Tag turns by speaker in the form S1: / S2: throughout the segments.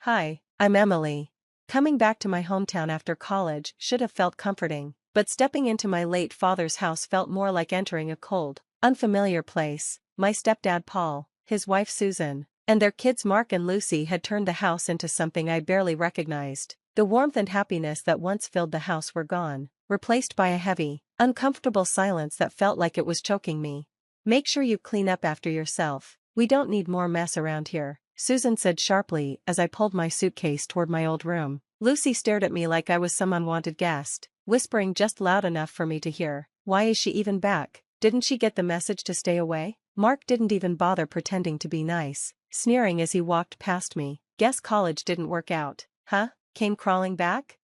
S1: Hi, I'm Emily. Coming back to my hometown after college should have felt comforting, but stepping into my late father's house felt more like entering a cold, unfamiliar place. My stepdad Paul, his wife Susan, and their kids Mark and Lucy had turned the house into something I barely recognized. The warmth and happiness that once filled the house were gone, replaced by a heavy, uncomfortable silence that felt like it was choking me. "Make sure you clean up after yourself. We don't need more mess around here," Susan said sharply as I pulled my suitcase toward my old room. Lucy stared at me like I was some unwanted guest, whispering just loud enough for me to hear. "Why is she even back? Didn't she get the message to stay away?" Mark didn't even bother pretending to be nice, sneering as he walked past me. "Guess college didn't work out, huh? Came crawling back?"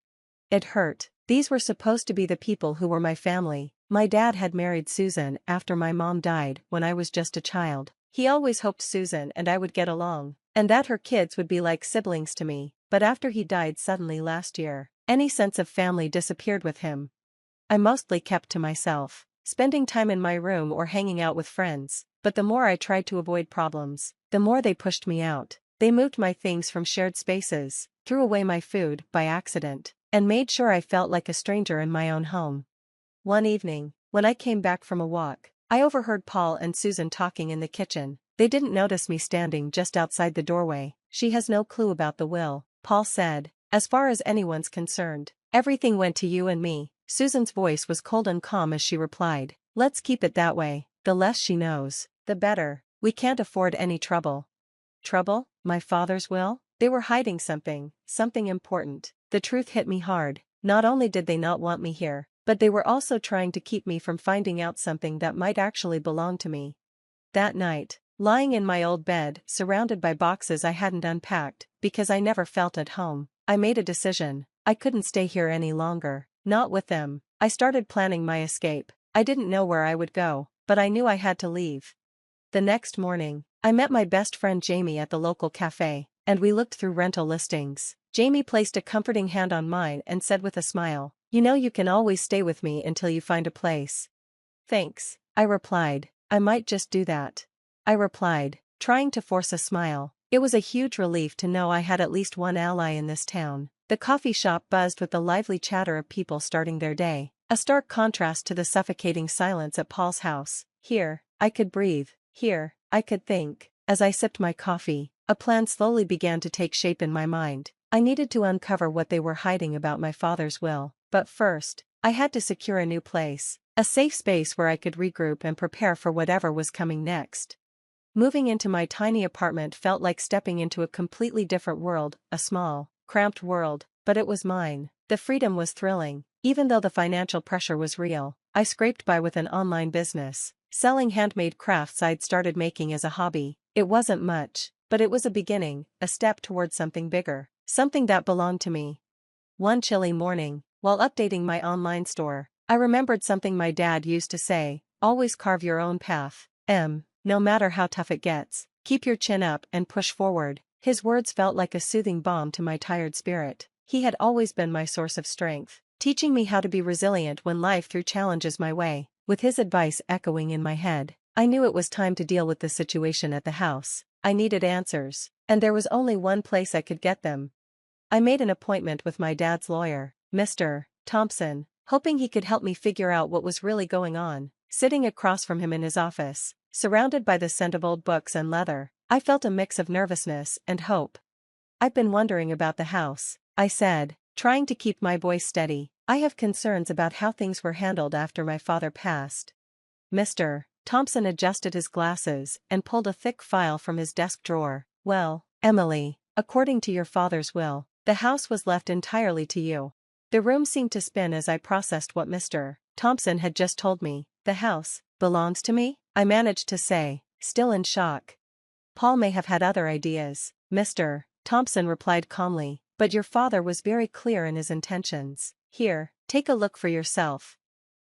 S1: It hurt. These were supposed to be the people who were my family. My dad had married Susan after my mom died when I was just a child. He always hoped Susan and I would get along, and that her kids would be like siblings to me, but after he died suddenly last year, any sense of family disappeared with him. I mostly kept to myself, spending time in my room or hanging out with friends, but the more I tried to avoid problems, the more they pushed me out. They moved my things from shared spaces, threw away my food by accident, and made sure I felt like a stranger in my own home. One evening, when I came back from a walk, I overheard Paul and Susan talking in the kitchen. They didn't notice me standing just outside the doorway. "She has no clue about the will," Paul said. "As far as anyone's concerned, everything went to you and me." Susan's voice was cold and calm as she replied, "Let's keep it that way. The less she knows, the better. We can't afford any trouble." Trouble? My father's will? They were hiding something important. The truth hit me hard. Not only did they not want me here, but they were also trying to keep me from finding out something that might actually belong to me. That night, lying in my old bed, surrounded by boxes I hadn't unpacked, because I never felt at home, I made a decision. I couldn't stay here any longer, not with them. I started planning my escape. I didn't know where I would go, but I knew I had to leave. The next morning, I met my best friend Jamie at the local cafe, and we looked through rental listings. Jamie placed a comforting hand on mine and said with a smile, "You know you can always stay with me until you find a place." "Thanks," I replied. "I might just do that," I replied, trying to force a smile. It was a huge relief to know I had at least one ally in this town. The coffee shop buzzed with the lively chatter of people starting their day, a stark contrast to the suffocating silence at Paul's house. Here, I could breathe. Here, I could think. As I sipped my coffee, a plan slowly began to take shape in my mind. I needed to uncover what they were hiding about my father's will. But first, I had to secure a new place, a safe space where I could regroup and prepare for whatever was coming next. Moving into my tiny apartment felt like stepping into a completely different world, a small, cramped world, but it was mine. The freedom was thrilling, even though the financial pressure was real. I scraped by with an online business, selling handmade crafts I'd started making as a hobby. It wasn't much, but it was a beginning, a step towards something bigger, something that belonged to me. One chilly morning, while updating my online store, I remembered something my dad used to say: "Always carve your own path. No matter how tough it gets, keep your chin up and push forward." His words felt like a soothing balm to my tired spirit. He had always been my source of strength, teaching me how to be resilient when life threw challenges my way. With his advice echoing in my head, I knew it was time to deal with the situation at the house. I needed answers, and there was only one place I could get them. I made an appointment with my dad's lawyer, Mr. Thompson, hoping he could help me figure out what was really going on. Sitting across from him in his office, surrounded by the scent of old books and leather, I felt a mix of nervousness and hope. "I've been wondering about the house," I said, trying to keep my voice steady. "I have concerns about how things were handled after my father passed." Mr. Thompson adjusted his glasses and pulled a thick file from his desk drawer. "Well, Emily, according to your father's will, the house was left entirely to you." The room seemed to spin as I processed what Mr. Thompson had just told me. "The house belongs to me?" I managed to say, still in shock. "Paul may have had other ideas," Mr. Thompson replied calmly, "but your father was very clear in his intentions. Here, take a look for yourself."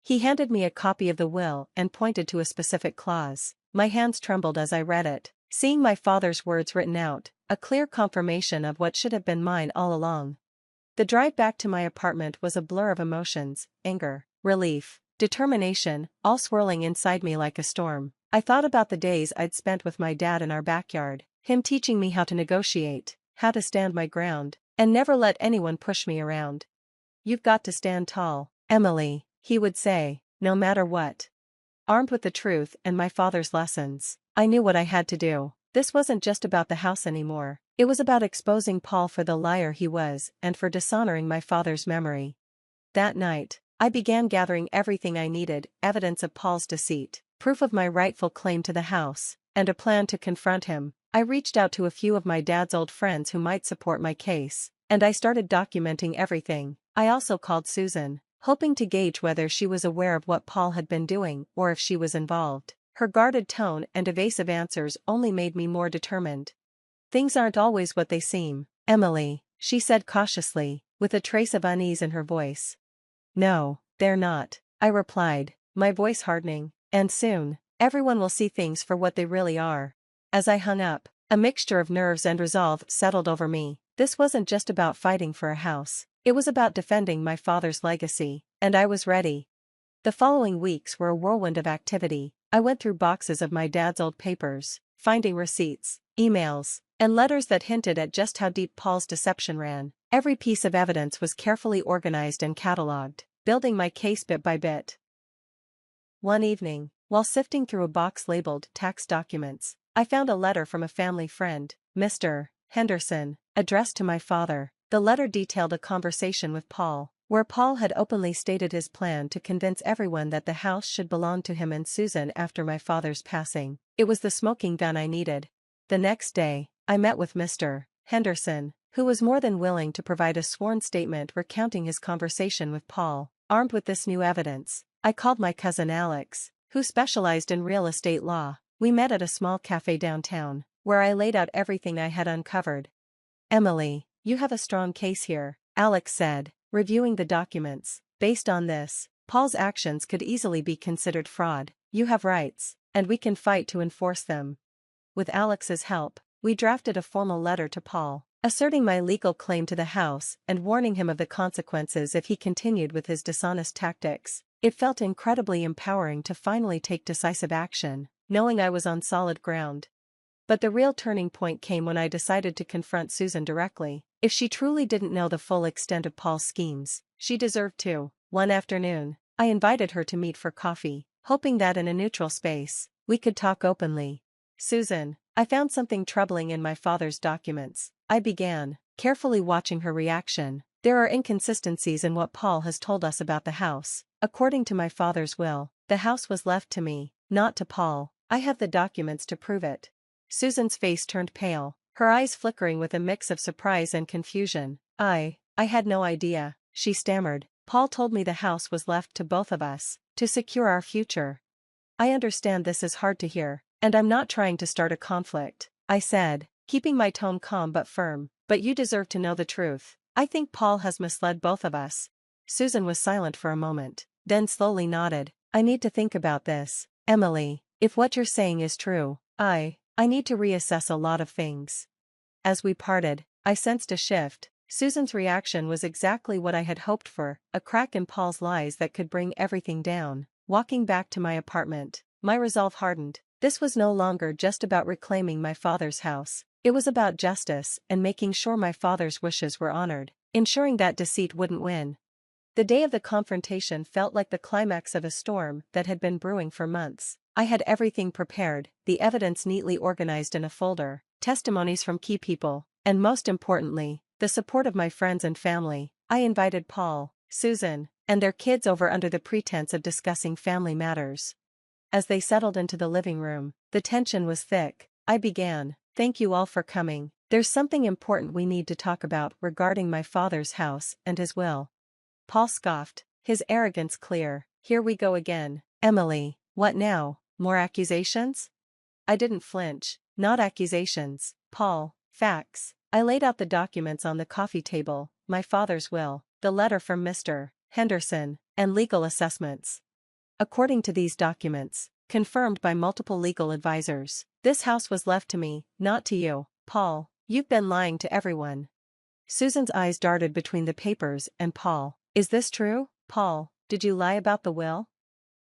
S1: He handed me a copy of the will and pointed to a specific clause. My hands trembled as I read it, seeing my father's words written out, a clear confirmation of what should have been mine all along. The drive back to my apartment was a blur of emotions: anger, relief, determination, all swirling inside me like a storm. I thought about the days I'd spent with my dad in our backyard, him teaching me how to negotiate, how to stand my ground, and never let anyone push me around. You've got to stand tall, Emily, he would say, no matter what. Armed with the truth and my father's lessons, I knew what I had to do. This wasn't just about the house anymore. It was about exposing Paul for the liar he was and for dishonoring my father's memory. That night, I began gathering everything I needed: evidence of Paul's deceit, proof of my rightful claim to the house, and a plan to confront him. I reached out to a few of my dad's old friends who might support my case, and I started documenting everything. I also called Susan, hoping to gauge whether she was aware of what Paul had been doing or if she was involved. Her guarded tone and evasive answers only made me more determined. Things aren't always what they seem, Emily, she said cautiously, with a trace of unease in her voice. No, they're not, I replied, my voice hardening, and soon, everyone will see things for what they really are. As I hung up, a mixture of nerves and resolve settled over me. This wasn't just about fighting for a house, it was about defending my father's legacy, and I was ready. The following weeks were a whirlwind of activity. I went through boxes of my dad's old papers, finding receipts, emails, and letters that hinted at just how deep Paul's deception ran. Every piece of evidence was carefully organized and catalogued, building my case bit by bit. One evening, while sifting through a box labeled tax documents, I found a letter from a family friend, Mr. Henderson, addressed to my father. The letter detailed a conversation with Paul, where Paul had openly stated his plan to convince everyone that the house should belong to him and Susan after my father's passing. It was the smoking gun I needed. The next day, I met with Mr. Henderson, who was more than willing to provide a sworn statement recounting his conversation with Paul. Armed with this new evidence, I called my cousin Alex, who specialized in real estate law. We met at a small cafe downtown, where I laid out everything I had uncovered. Emily, you have a strong case here, Alex said, reviewing the documents. Based on this, Paul's actions could easily be considered fraud. You have rights, and we can fight to enforce them. With Alex's help, we drafted a formal letter to Paul, asserting my legal claim to the house and warning him of the consequences if he continued with his dishonest tactics. It felt incredibly empowering to finally take decisive action, knowing I was on solid ground. But the real turning point came when I decided to confront Susan directly. If she truly didn't know the full extent of Paul's schemes, she deserved to. One afternoon, I invited her to meet for coffee, hoping that in a neutral space, we could talk openly. Susan, I found something troubling in my father's documents, I began, carefully watching her reaction. There are inconsistencies in what Paul has told us about the house. According to my father's will, the house was left to me, not to Paul. I have the documents to prove it. Susan's face turned pale, her eyes flickering with a mix of surprise and confusion. I had no idea, she stammered. Paul told me the house was left to both of us, to secure our future. I understand this is hard to hear, and I'm not trying to start a conflict, I said, keeping my tone calm but firm, but you deserve to know the truth. I think Paul has misled both of us. Susan was silent for a moment, then slowly nodded. I need to think about this, Emily. If what you're saying is true, I need to reassess a lot of things. As we parted, I sensed a shift. Susan's reaction was exactly what I had hoped for, a crack in Paul's lies that could bring everything down. Walking back to my apartment, my resolve hardened. This was no longer just about reclaiming my father's house. It was about justice and making sure my father's wishes were honored, ensuring that deceit wouldn't win. The day of the confrontation felt like the climax of a storm that had been brewing for months. I had everything prepared, the evidence neatly organized in a folder, testimonies from key people, and most importantly, the support of my friends and family. I invited Paul, Susan, and their kids over under the pretense of discussing family matters. As they settled into the living room, the tension was thick. I began, "Thank you all for coming. There's something important we need to talk about regarding my father's house and his will." Paul scoffed, his arrogance clear. "Here we go again, Emily, what now? More accusations?" I didn't flinch. "Not accusations, Paul, facts." I laid out the documents on the coffee table: my father's will, the letter from Mr. Henderson, and legal assessments. According to these documents, confirmed by multiple legal advisors, this house was left to me, not to you. Paul, you've been lying to everyone. Susan's eyes darted between the papers and Paul. "Is this true, Paul? Did you lie about the will?"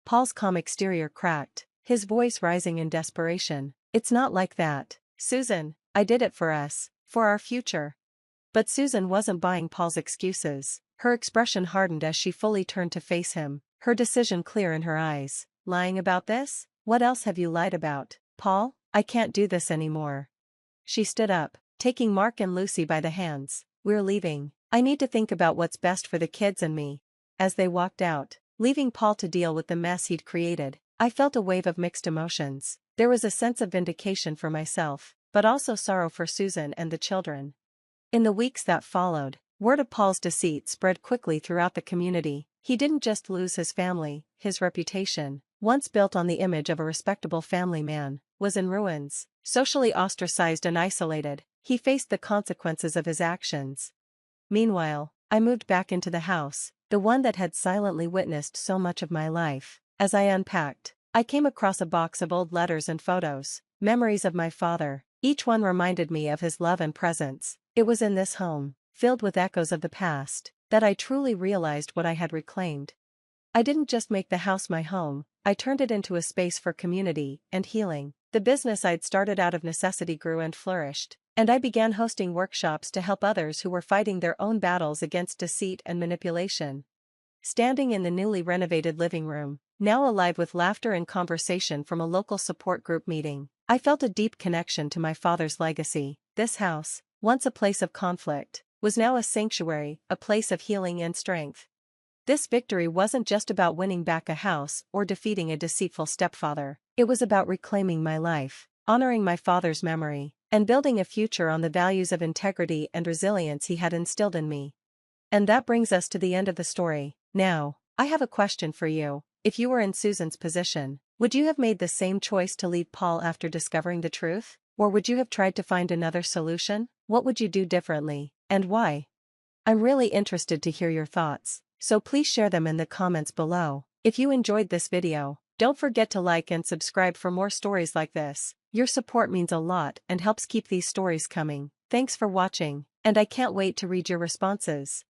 S1: Paul's calm exterior cracked, his voice rising in desperation. "It's not like that, Susan. I did it for us, For our future. But Susan wasn't buying Paul's excuses. Her expression hardened as she fully turned to face him, her decision clear in her eyes. Lying about this? What else have you lied about, Paul? I can't do this anymore. She stood up, taking Mark and Lucy by the hands. We're leaving. I need to think about what's best for the kids and me. As they walked out, leaving Paul to deal with the mess he'd created, I felt a wave of mixed emotions. There was a sense of vindication for myself, but also sorrow for Susan and the children. In the weeks that followed, word of Paul's deceit spread quickly throughout the community. He didn't just lose his family, his reputation, once built on the image of a respectable family man, was in ruins. Socially ostracized and isolated, he faced the consequences of his actions. Meanwhile, I moved back into the house, the one that had silently witnessed so much of my life. As I unpacked, I came across a box of old letters and photos, memories of my father. Each one reminded me of his love and presence. It was in this home, filled with echoes of the past, that I truly realized what I had reclaimed. I didn't just make the house my home, I turned it into a space for community and healing. The business I'd started out of necessity grew and flourished, and I began hosting workshops to help others who were fighting their own battles against deceit and manipulation. Standing in the newly renovated living room, now alive with laughter and conversation from a local support group meeting, I felt a deep connection to my father's legacy. This house, once a place of conflict, was now a sanctuary, a place of healing and strength. This victory wasn't just about winning back a house or defeating a deceitful stepfather. It was about reclaiming my life, honoring my father's memory, and building a future on the values of integrity and resilience he had instilled in me. And that brings us to the end of the story. Now, I have a question for you. If you were in Susan's position, would you have made the same choice to leave Paul after discovering the truth? Or would you have tried to find another solution? What would you do differently, and why? I'm really interested to hear your thoughts, so please share them in the comments below. If you enjoyed this video, don't forget to like and subscribe for more stories like this. Your support means a lot and helps keep these stories coming. Thanks for watching, and I can't wait to read your responses.